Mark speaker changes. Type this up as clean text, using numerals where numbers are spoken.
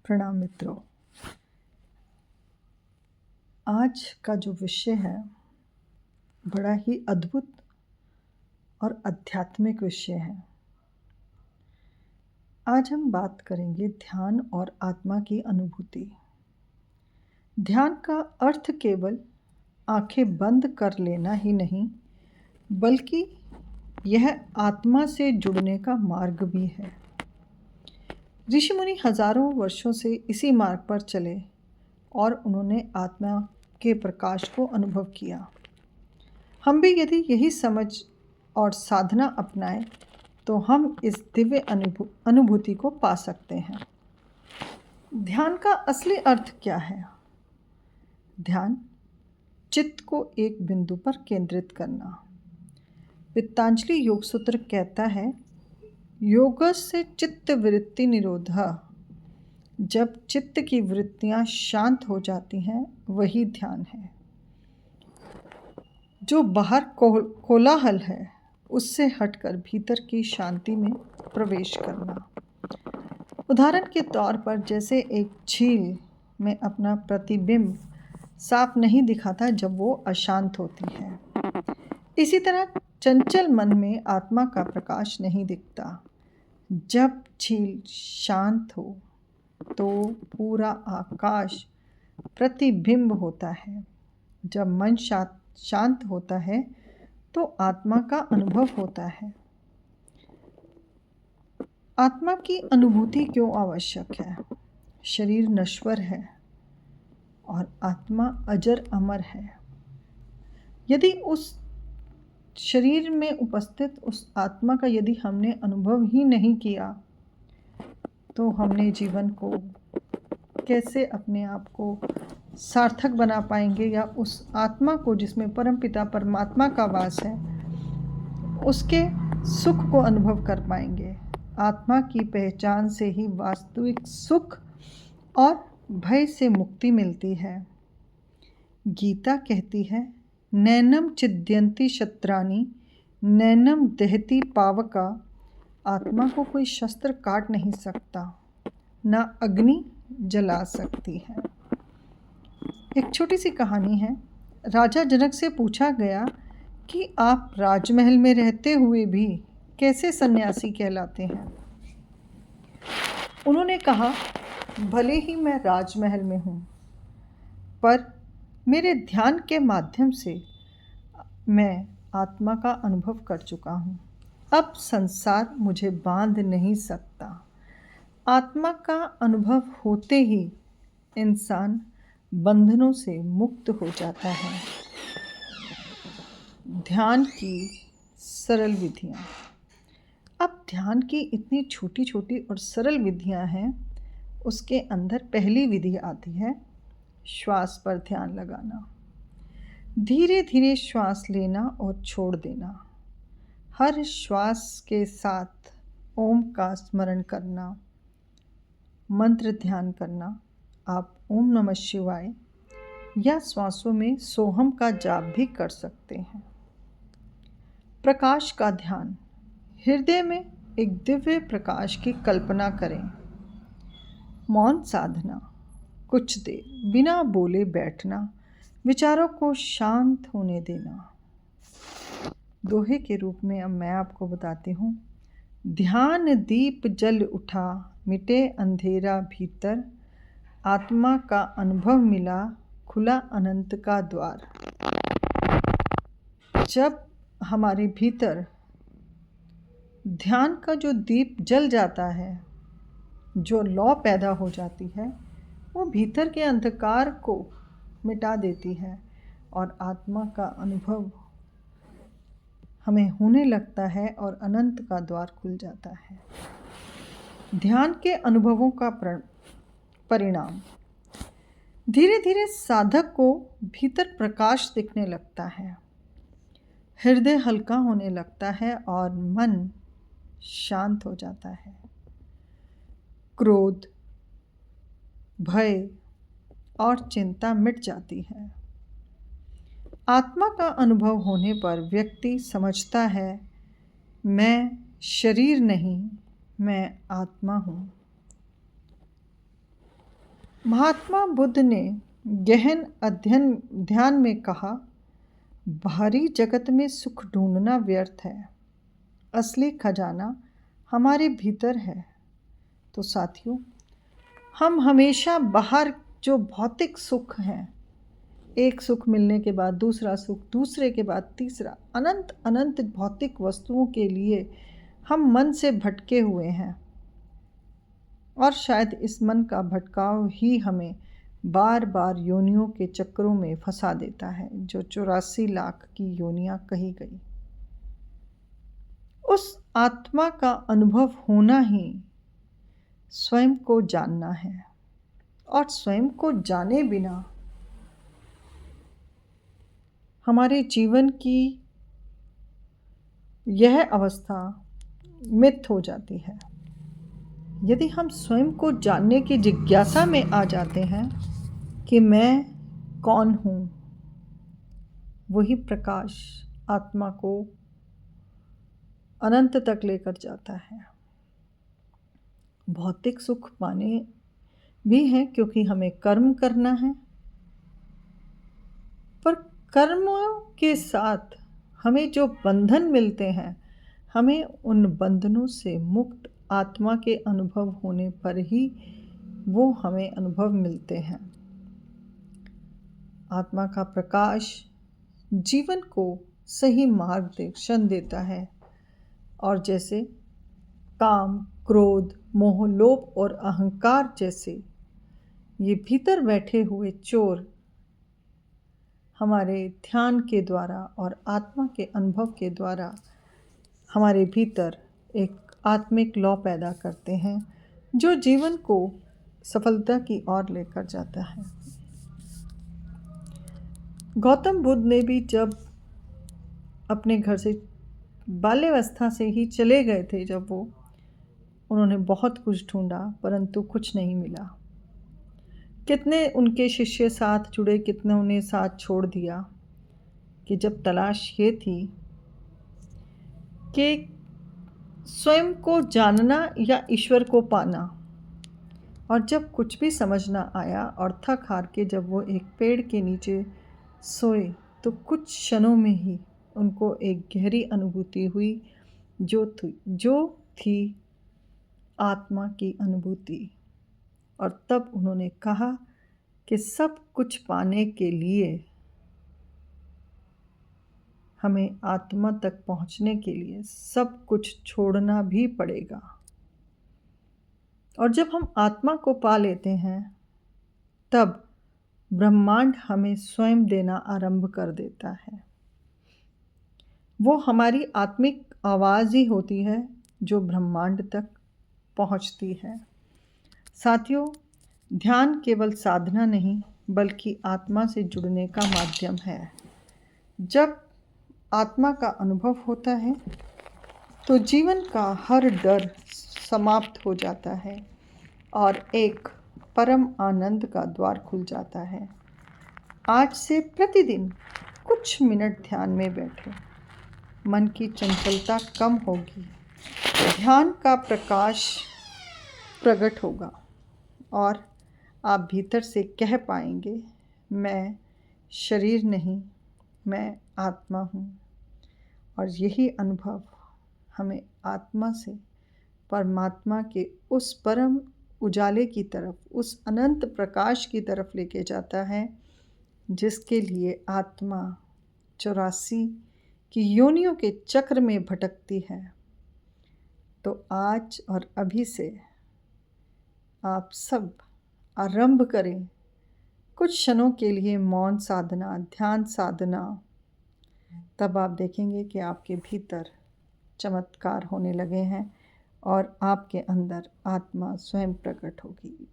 Speaker 1: प्रणाम मित्रों। आज का जो विषय है बड़ा ही अद्भुत और आध्यात्मिक विषय है। आज हम बात करेंगे ध्यान और आत्मा की अनुभूति। ध्यान का अर्थ केवल आंखें बंद कर लेना ही नहीं, बल्कि यह आत्मा से जुड़ने का मार्ग भी है। ऋषि मुनि हजारों वर्षों से इसी मार्ग पर चले और उन्होंने आत्मा के प्रकाश को अनुभव किया। हम भी यदि यही समझ और साधना अपनाएं तो हम इस दिव्य अनुभूति को पा सकते हैं। ध्यान का असली अर्थ क्या है? ध्यान चित्त को एक बिंदु पर केंद्रित करना। वित्तांजलि योग सूत्र कहता है, योगस्य चित्त वृत्ति निरोधः। जब चित्त की वृत्तियां शांत हो जाती हैं वही ध्यान है। जो बाहर कोलाहल है उससे हटकर भीतर की शांति में प्रवेश करना। उदाहरण के तौर पर जैसे एक झील में अपना प्रतिबिंब साफ नहीं दिखाता जब वो अशांत होती है, इसी तरह चंचल मन में आत्मा का प्रकाश नहीं दिखता। जब झील शांत हो तो पूरा आकाश प्रतिबिंब होता है। जब मन शांत होता है तो आत्मा का अनुभव होता है। आत्मा की अनुभूति क्यों आवश्यक है? शरीर नश्वर है और आत्मा अजर अमर है। यदि उस शरीर में उपस्थित उस आत्मा का यदि हमने अनुभव ही नहीं किया तो हमने जीवन को कैसे अपने आप को सार्थक बना पाएंगे, या उस आत्मा को जिसमें परमपिता परमात्मा का वास है उसके सुख को अनुभव कर पाएंगे। आत्मा की पहचान से ही वास्तविक सुख और भय से मुक्ति मिलती है। गीता कहती है, नैनम छिद्यन्ति शस्त्राणि नैनम दहति पावका। आत्मा को कोई शस्त्र काट नहीं सकता, ना अग्नि जला सकती है। एक छोटी सी कहानी है। राजा जनक से पूछा गया कि आप राजमहल में रहते हुए भी कैसे सन्यासी कहलाते हैं। उन्होंने कहा, भले ही मैं राजमहल में हूँ, पर मेरे ध्यान के माध्यम से मैं आत्मा का अनुभव कर चुका हूँ। अब संसार मुझे बांध नहीं सकता। आत्मा का अनुभव होते ही इंसान बंधनों से मुक्त हो जाता है। ध्यान की सरल विधियाँ। अब ध्यान की इतनी छोटी छोटी और सरल विधियाँ हैं, उसके अंदर पहली विधि आती है श्वास पर ध्यान लगाना। धीरे धीरे श्वास लेना और छोड़ देना। हर श्वास के साथ ओम का स्मरण करना, मंत्र ध्यान करना। आप ओम नमः शिवाय या श्वासों में सोहम का जाप भी कर सकते हैं। प्रकाश का ध्यान। हृदय में एक दिव्य प्रकाश की कल्पना करें। मौन साधना। कुछ देर बिना बोले बैठना, विचारों को शांत होने देना। दोहे के रूप में अब मैं आपको बताती हूँ। ध्यान दीप जल उठा, मिटे अंधेरा भीतर। आत्मा का अनुभव मिला, खुला अनंत का द्वार। जब हमारे भीतर ध्यान का जो दीप जल जाता है, जो लौ पैदा हो जाती है, वो भीतर के अंधकार को मिटा देती है और आत्मा का अनुभव हमें होने लगता है और अनंत का द्वार खुल जाता है। ध्यान के अनुभवों का परिणाम। धीरे धीरे साधक को भीतर प्रकाश दिखने लगता है, हृदय हल्का होने लगता है और मन शांत हो जाता है। क्रोध, भय और चिंता मिट जाती है। आत्मा का अनुभव होने पर व्यक्ति समझता है, मैं शरीर नहीं, मैं आत्मा हूँ। महात्मा बुद्ध ने गहन अध्ययन ध्यान में कहा, बाहरी जगत में सुख ढूंढना व्यर्थ है, असली खजाना हमारे भीतर है। तो साथियों, हम हमेशा बाहर जो भौतिक सुख हैं, एक सुख मिलने के बाद दूसरा सुख, दूसरे के बाद तीसरा, अनंत अनंत भौतिक वस्तुओं के लिए हम मन से भटके हुए हैं। और शायद इस मन का भटकाव ही हमें बार बार योनियों के चक्रों में फंसा देता है, जो 84 लाख की योनियां कही गई। उस आत्मा का अनुभव होना ही स्वयं को जानना है, और स्वयं को जाने बिना हमारे जीवन की यह अवस्था मिथ हो जाती है। यदि हम स्वयं को जानने की जिज्ञासा में आ जाते हैं कि मैं कौन हूँ, वही प्रकाश आत्मा को अनंत तक लेकर जाता है। भौतिक सुख पाने भी हैं क्योंकि हमें कर्म करना है, पर कर्मों के साथ हमें जो बंधन मिलते हैं, हमें उन बंधनों से मुक्त आत्मा के अनुभव होने पर ही वो हमें अनुभव मिलते हैं। आत्मा का प्रकाश जीवन को सही मार्गदर्शन देता है, और जैसे काम, क्रोध, मोह, लोभ और अहंकार जैसे ये भीतर बैठे हुए चोर हमारे ध्यान के द्वारा और आत्मा के अनुभव के द्वारा हमारे भीतर एक आत्मिक लौ पैदा करते हैं, जो जीवन को सफलता की ओर लेकर जाता है। गौतम बुद्ध ने भी जब अपने घर से बाल्यावस्था से ही चले गए थे, जब उन्होंने बहुत कुछ ढूंढा परंतु कुछ नहीं मिला। कितने उनके शिष्य साथ जुड़े, कितने उन्हें साथ छोड़ दिया, कि जब तलाश ये थी कि स्वयं को जानना या ईश्वर को पाना। और जब कुछ भी समझ ना आया और थक हार के जब वो एक पेड़ के नीचे सोए, तो कुछ क्षणों में ही उनको एक गहरी अनुभूति हुई, जो थी आत्मा की अनुभूति। और तब उन्होंने कहा कि सब कुछ पाने के लिए हमें आत्मा तक पहुंचने के लिए सब कुछ छोड़ना भी पड़ेगा। और जब हम आत्मा को पा लेते हैं, तब ब्रह्मांड हमें स्वयं देना आरंभ कर देता है। वो हमारी आत्मिक आवाज़ ही होती है जो ब्रह्मांड तक पहुंचती है। साथियों, ध्यान केवल साधना नहीं बल्कि आत्मा से जुड़ने का माध्यम है। जब आत्मा का अनुभव होता है तो जीवन का हर डर समाप्त हो जाता है और एक परम आनंद का द्वार खुल जाता है। आज से प्रतिदिन कुछ मिनट ध्यान में बैठे, मन की चंचलता कम होगी, ध्यान का प्रकाश प्रकट होगा और आप भीतर से कह पाएंगे, मैं शरीर नहीं, मैं आत्मा हूँ। और यही अनुभव हमें आत्मा से परमात्मा के उस परम उजाले की तरफ, उस अनंत प्रकाश की तरफ लेके जाता है, जिसके लिए आत्मा 84 की योनियों के चक्र में भटकती है। तो आज और अभी से आप सब आरंभ करें कुछ क्षणों के लिए मौन साधना, ध्यान साधना। तब आप देखेंगे कि आपके भीतर चमत्कार होने लगे हैं और आपके अंदर आत्मा स्वयं प्रकट होगी।